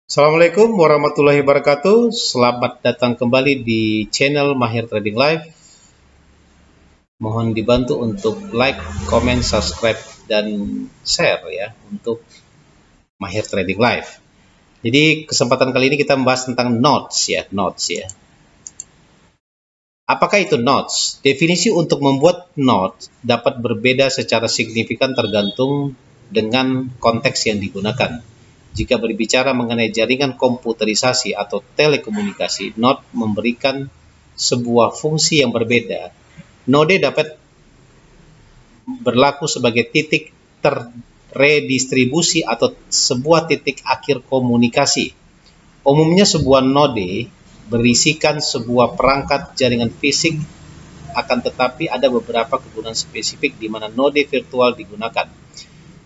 Assalamualaikum warahmatullahi wabarakatuh. Selamat datang kembali di channel Mahir Trading Live. Mohon dibantu untuk like, comment, subscribe, dan share ya untuk Mahir Trading Live. Jadi kesempatan kali ini kita membahas tentang nodes ya. Apakah itu nodes? Definisi untuk membuat nodes dapat berbeda secara signifikan tergantung dengan konteks yang digunakan. Jika berbicara mengenai jaringan komputerisasi atau telekomunikasi, node memberikan sebuah fungsi yang berbeda. Node dapat berlaku sebagai titik terredistribusi atau sebuah titik akhir komunikasi. Umumnya sebuah node berisikan sebuah perangkat jaringan fisik, akan tetapi ada beberapa kegunaan spesifik di mana node virtual digunakan.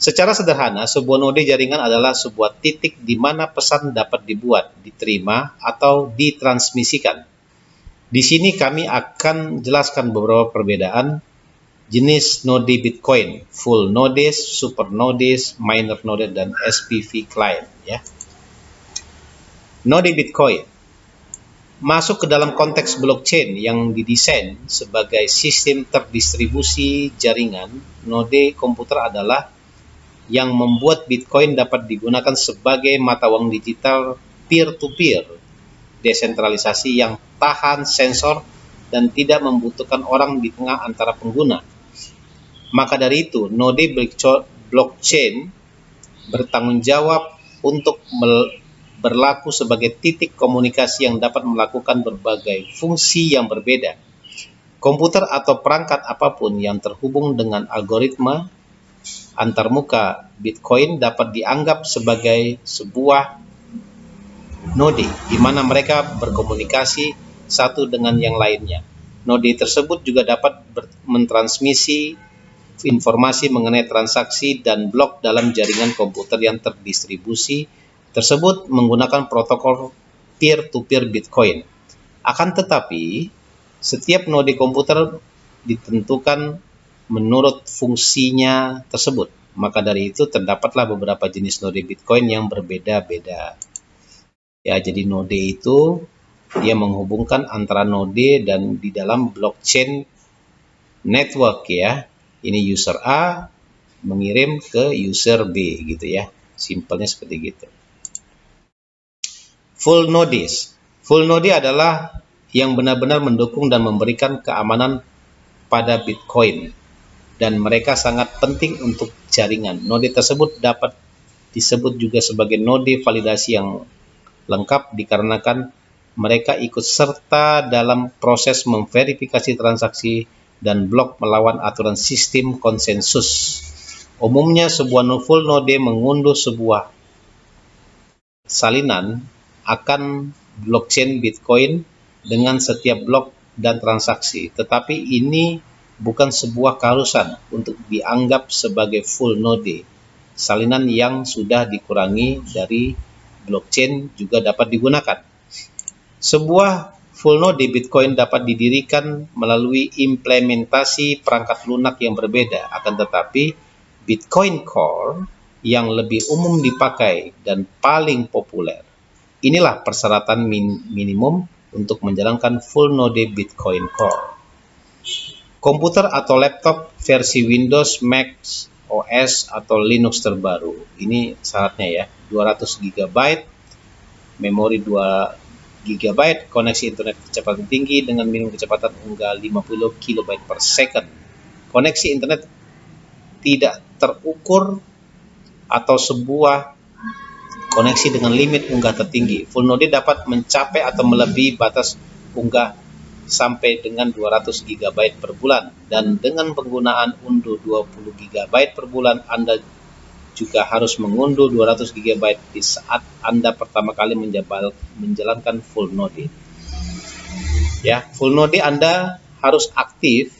Secara sederhana, sebuah node jaringan adalah sebuah titik di mana pesan dapat dibuat, diterima, atau ditransmisikan. Di sini kami akan jelaskan beberapa perbedaan jenis node Bitcoin, full nodes, super nodes, minor node, dan SPV client. Ya. Node Bitcoin masuk ke dalam konteks blockchain yang didesain sebagai sistem terdistribusi jaringan. Node komputer adalah yang membuat Bitcoin dapat digunakan sebagai mata uang digital peer-to-peer, desentralisasi yang tahan sensor dan tidak membutuhkan orang di tengah antara pengguna. Maka dari itu, node blockchain bertanggung jawab untuk berlaku sebagai titik komunikasi yang dapat melakukan berbagai fungsi yang berbeda. Komputer atau perangkat apapun yang terhubung dengan algoritma antarmuka Bitcoin dapat dianggap sebagai sebuah node di mana mereka berkomunikasi satu dengan yang lainnya. Node tersebut juga dapat mentransmisi informasi mengenai transaksi dan blok dalam jaringan komputer yang terdistribusi tersebut menggunakan protokol peer-to-peer Bitcoin. Akan tetapi, setiap node komputer ditentukan menurut fungsinya tersebut. Maka dari itu terdapatlah beberapa jenis node Bitcoin yang berbeda-beda. Ya, jadi node itu dia menghubungkan antara node dan di dalam blockchain network ya. Ini user A mengirim ke user B gitu ya. Simpelnya seperti gitu. Full nodes. Full node adalah yang benar-benar mendukung dan memberikan keamanan pada Bitcoin. Dan mereka sangat penting untuk jaringan. Node tersebut dapat disebut juga sebagai node validasi yang lengkap dikarenakan mereka ikut serta dalam proses memverifikasi transaksi dan blok melawan aturan sistem konsensus. Umumnya sebuah full node mengunduh sebuah salinan akan blockchain Bitcoin dengan setiap blok dan transaksi, tetapi ini bukan sebuah keharusan untuk dianggap sebagai full node. Salinan yang sudah dikurangi dari blockchain juga dapat digunakan. Sebuah full node Bitcoin dapat didirikan melalui implementasi perangkat lunak yang berbeda, akan tetapi Bitcoin Core yang lebih umum dipakai dan paling populer. Inilah persyaratan minimum untuk menjalankan full node Bitcoin Core. Komputer atau laptop versi Windows, Mac OS atau Linux terbaru. Ini syaratnya ya, 200 GB, memori 2 GB, koneksi internet kecepatan tinggi dengan minimum kecepatan unggah 50 KB per second. Koneksi internet tidak terukur atau sebuah koneksi dengan limit unggah tertinggi. Full node dapat mencapai atau melebihi batas unggah sampai dengan 200 GB per bulan. Dan dengan penggunaan unduh 20 GB per bulan, Anda juga harus mengunduh 200 GB di saat Anda pertama kali menjalankan full node. Ya, full node Anda harus aktif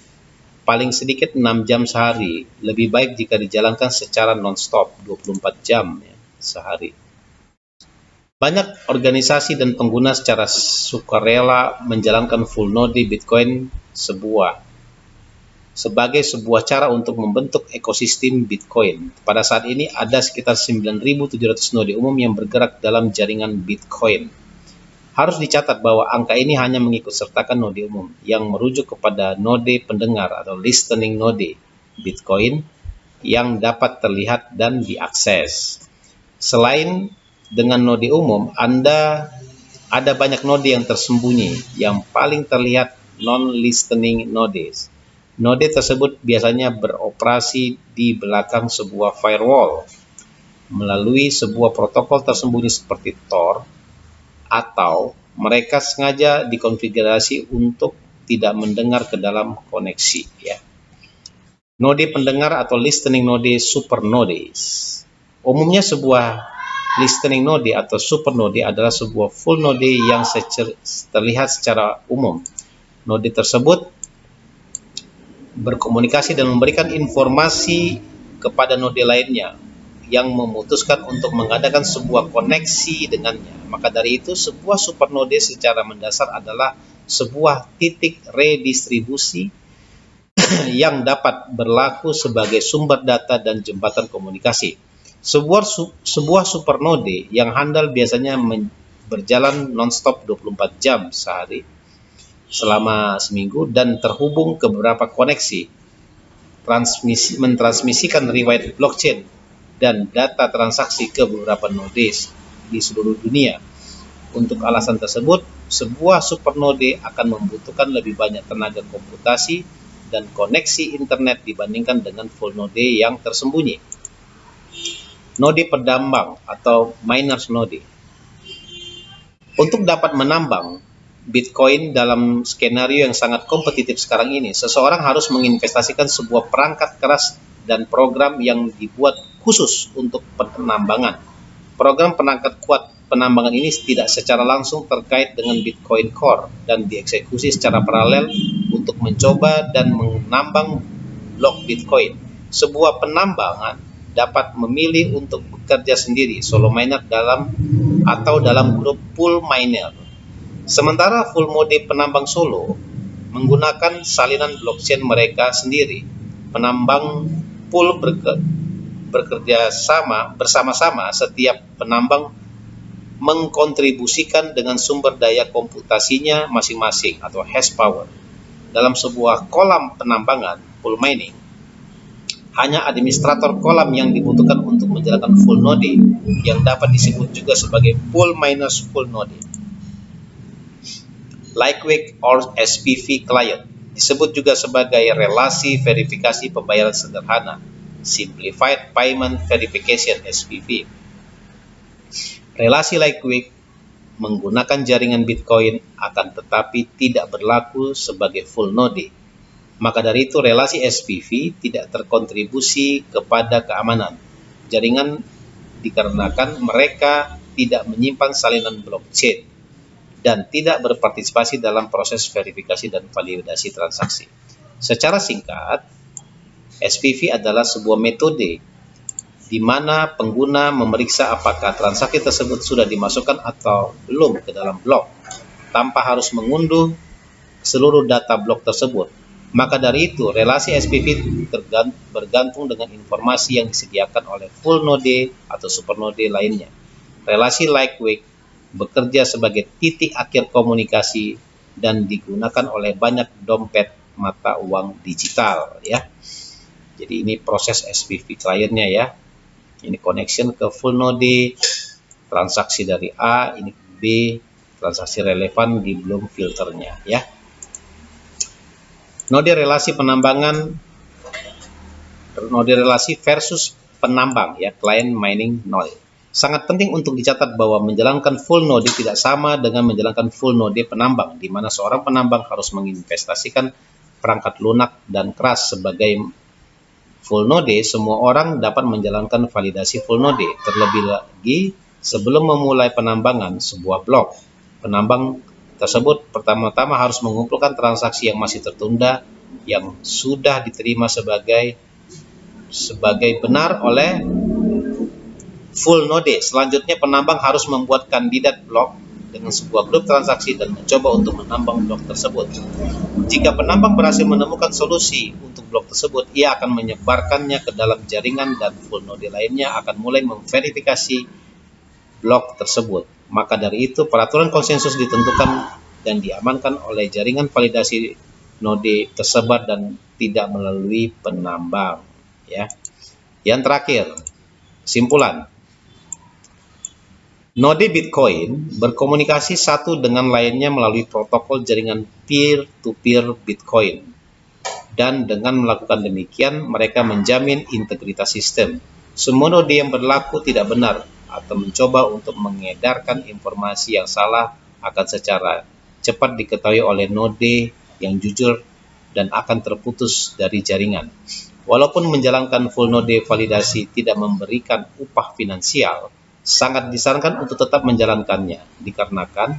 paling sedikit 6 jam sehari. Lebih baik jika dijalankan secara non-stop 24 jam ya, sehari. Banyak organisasi dan pengguna secara sukarela menjalankan full node Bitcoin sebuah sebagai sebuah cara untuk membentuk ekosistem Bitcoin. Pada saat ini ada sekitar 9.700 node umum yang bergerak dalam jaringan Bitcoin. Harus dicatat bahwa angka ini hanya mengikut sertakan node umum yang merujuk kepada node pendengar atau listening node Bitcoin yang dapat terlihat dan diakses. Selain dengan node umum, ada banyak node yang tersembunyi yang paling terlihat non-listening nodes. Node tersebut biasanya beroperasi di belakang sebuah firewall melalui sebuah protokol tersembunyi seperti Tor, atau mereka sengaja dikonfigurasi untuk tidak mendengar ke dalam koneksi, ya. Node pendengar atau listening node supernodes. Umumnya sebuah listening node atau supernode adalah sebuah full node yang terlihat secara umum. Node tersebut berkomunikasi dan memberikan informasi kepada node lainnya yang memutuskan untuk mengadakan sebuah koneksi dengannya. Maka dari itu, sebuah supernode secara mendasar adalah sebuah titik redistribusi yang dapat berlaku sebagai sumber data dan jembatan komunikasi. Sebuah supernode yang handal biasanya berjalan non-stop 24 jam sehari selama seminggu dan terhubung ke beberapa koneksi, mentransmisikan riwayat blockchain dan data transaksi ke beberapa nodes di seluruh dunia. Untuk alasan tersebut, sebuah supernode akan membutuhkan lebih banyak tenaga komputasi dan koneksi internet dibandingkan dengan full node yang tersembunyi. Node pendambang atau miners node. Untuk dapat menambang Bitcoin dalam skenario yang sangat kompetitif sekarang ini, seseorang harus menginvestasikan sebuah perangkat keras dan program yang dibuat khusus untuk penambangan. Program perangkat kuat penambangan ini tidak secara langsung terkait dengan Bitcoin Core dan dieksekusi secara paralel untuk mencoba dan menambang blok Bitcoin. Sebuah penambangan dapat memilih untuk bekerja sendiri, solo miner dalam grup pool miner. Sementara full mode penambang solo menggunakan salinan blockchain mereka sendiri. Penambang pool bekerja bersama-sama, setiap penambang mengkontribusikan dengan sumber daya komputasinya masing-masing atau hash power. Dalam sebuah kolam penambangan pool mining, hanya administrator kolam yang dibutuhkan untuk menjalankan full node yang dapat disebut juga sebagai pool miners full node. Lightweight or SPV client disebut juga sebagai relasi verifikasi pembayaran sederhana, Simplified Payment Verification (SPV). Relasi lightweight menggunakan jaringan Bitcoin akan tetapi tidak berlaku sebagai full node. Maka dari itu, relasi SPV tidak terkontribusi kepada keamanan jaringan dikarenakan mereka tidak menyimpan salinan blockchain dan tidak berpartisipasi dalam proses verifikasi dan validasi transaksi. Secara singkat, SPV adalah sebuah metode di mana pengguna memeriksa apakah transaksi tersebut sudah dimasukkan atau belum ke dalam blok, tanpa harus mengunduh seluruh data blok tersebut. Maka dari itu, relasi SPV bergantung dengan informasi yang disediakan oleh full node atau supernode lainnya. Relasi lightweight bekerja sebagai titik akhir komunikasi dan digunakan oleh banyak dompet mata uang digital, ya. Jadi ini proses SPV kliennya, ya. Ini connection ke full node, transaksi dari A, ini B, transaksi relevan di belum filternya, ya. Node relasi penambangan, node relasi versus penambang, ya, client mining node. Sangat penting untuk dicatat bahwa menjalankan full node tidak sama dengan menjalankan full node penambang, di mana seorang penambang harus menginvestasikan perangkat lunak dan keras. Sebagai full node, semua orang dapat menjalankan validasi full node. Terlebih lagi, sebelum memulai penambangan sebuah blok, penambang tersebut pertama-tama harus mengumpulkan transaksi yang masih tertunda yang sudah diterima sebagai benar oleh full node. Selanjutnya, penambang harus membuat kandidat blok dengan sebuah grup transaksi dan mencoba untuk menambang blok tersebut. Jika penambang berhasil menemukan solusi untuk blok tersebut, ia akan menyebarkannya ke dalam jaringan dan full node lainnya akan mulai memverifikasi blok tersebut. Maka dari itu, peraturan konsensus ditentukan dan diamankan oleh jaringan validasi node tersebar dan tidak melalui penambang. Ya. Yang terakhir, kesimpulan. Node Bitcoin berkomunikasi satu dengan lainnya melalui protokol jaringan peer-to-peer Bitcoin. Dan dengan melakukan demikian, mereka menjamin integritas sistem. Semua node yang berlaku tidak benar atau mencoba untuk mengedarkan informasi yang salah akan secara cepat diketahui oleh node yang jujur dan akan terputus dari jaringan. Walaupun menjalankan full node validasi tidak memberikan upah finansial, sangat disarankan untuk tetap menjalankannya, dikarenakan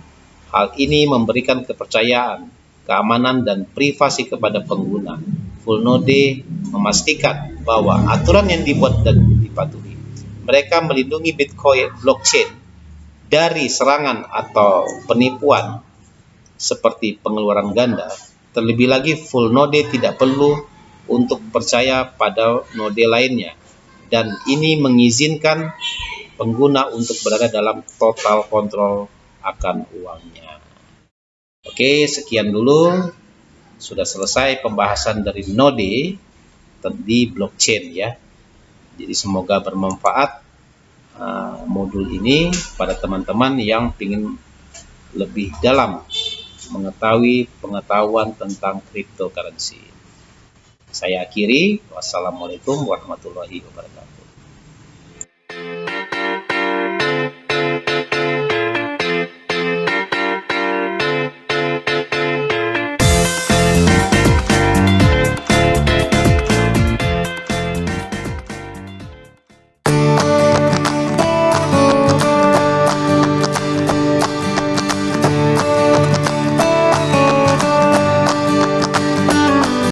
hal ini memberikan kepercayaan, keamanan, dan privasi kepada pengguna. Full node memastikan bahwa aturan yang dibuat dan dipatuhi. Mereka melindungi Bitcoin blockchain dari serangan atau penipuan seperti pengeluaran ganda. Terlebih lagi, full node tidak perlu untuk percaya pada node lainnya, dan ini mengizinkan pengguna untuk berada dalam total kontrol akan uangnya. Oke, sekian dulu. Sudah selesai pembahasan dari node di blockchain ya. Jadi semoga bermanfaat modul ini pada teman-teman yang ingin lebih dalam mengetahui pengetahuan tentang cryptocurrency. Saya akhiri. Wassalamualaikum warahmatullahi wabarakatuh.